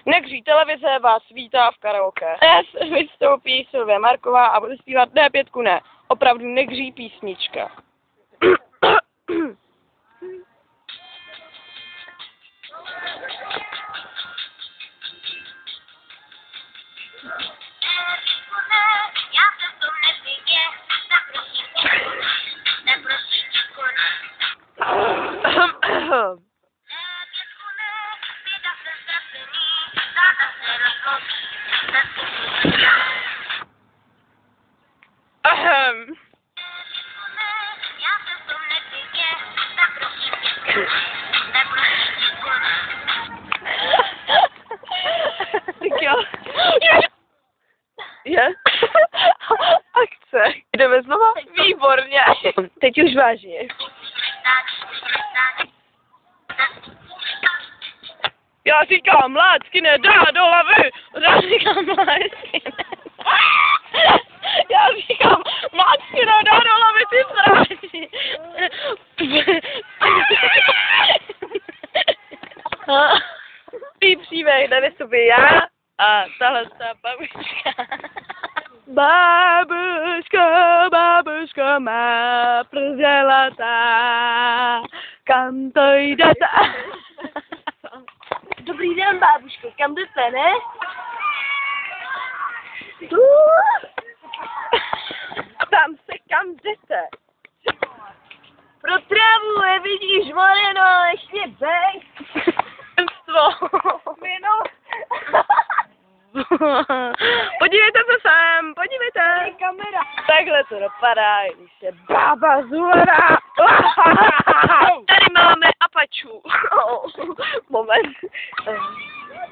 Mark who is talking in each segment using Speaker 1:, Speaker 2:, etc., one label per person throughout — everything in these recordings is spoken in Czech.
Speaker 1: Negří televize vás vítá v karaoke. Dnes vystoupí Silvie Marková a bude zpívat D5 ne. Opravdu negří písnička. Tak jo. Je? Akce. Jdeme znova? Výborně. Teď už vážně. Já říkám, lácky nedá do hlavy. Já říkám, lácky nedá. Já říkám, lácky nedá do hlavy, ty zráži. Tý příběh nevystupí já a tahle ta babička. Babuška má prdělatá, kam to jdete? Dobrý den, bábuško, kam jdete, ne? Tam se kam jdete? Pro trávu, nevidíš, Marino, ještě bej. Podívejte se sem, podívejte. Kamera. Takhle to dopadá, když se bába zhledá. Tady máme Apaču. Moment.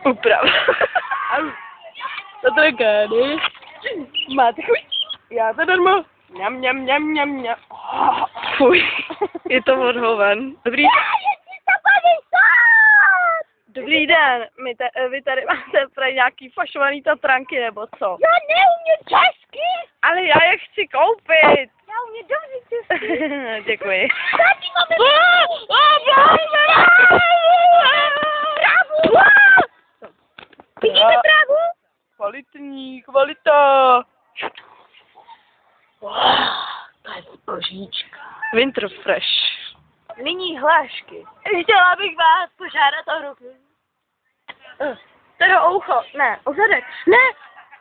Speaker 1: Uprav. To je gány. Máte chuť? Já to darmo. Mňam. Fuj. Je to odhoven. Dobrý. Dobrý den, vy tady máte nějaký fašovaný tatranky, nebo co?
Speaker 2: Já neumím česky!
Speaker 1: Ale já je chci koupit!
Speaker 2: Já umím dobře česky!
Speaker 1: Děkuji.
Speaker 2: Taky máme právu! Vidíte právu?
Speaker 1: Kvalitní, kvalita!
Speaker 2: To je zbožíčka.
Speaker 1: Winter Fresh.
Speaker 2: Nyní hlášky. Chtěla bych vás požádat o ruku.
Speaker 1: Teda o ucho, ne, o zadek.
Speaker 2: Ne,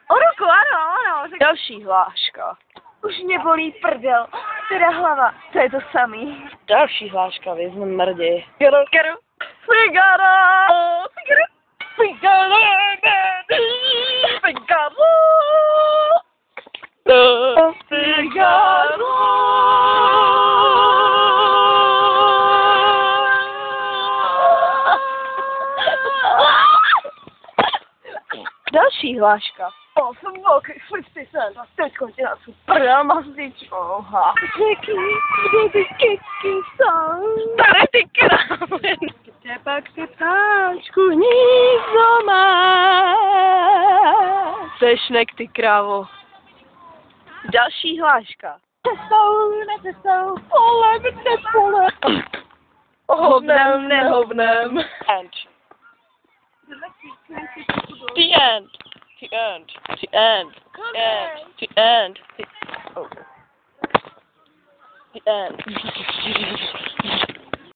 Speaker 2: o ruku, ano.
Speaker 1: Další hláška.
Speaker 2: Už mě bolí prdel, teda hlava, to je to samý.
Speaker 1: Další hláška, vězme mrdě. Figaro. Další hláška.
Speaker 2: Fuck, teď končila super masičko. Kiki song.
Speaker 1: Tady ty krávo. Kde pak ty ptáčku hnízdo máš? Sešnek ty krávo. Další hláška.
Speaker 2: Cestou, pole.
Speaker 1: Hovnem, nehovnem. End. The end. The end. The end. The end. The end. The end.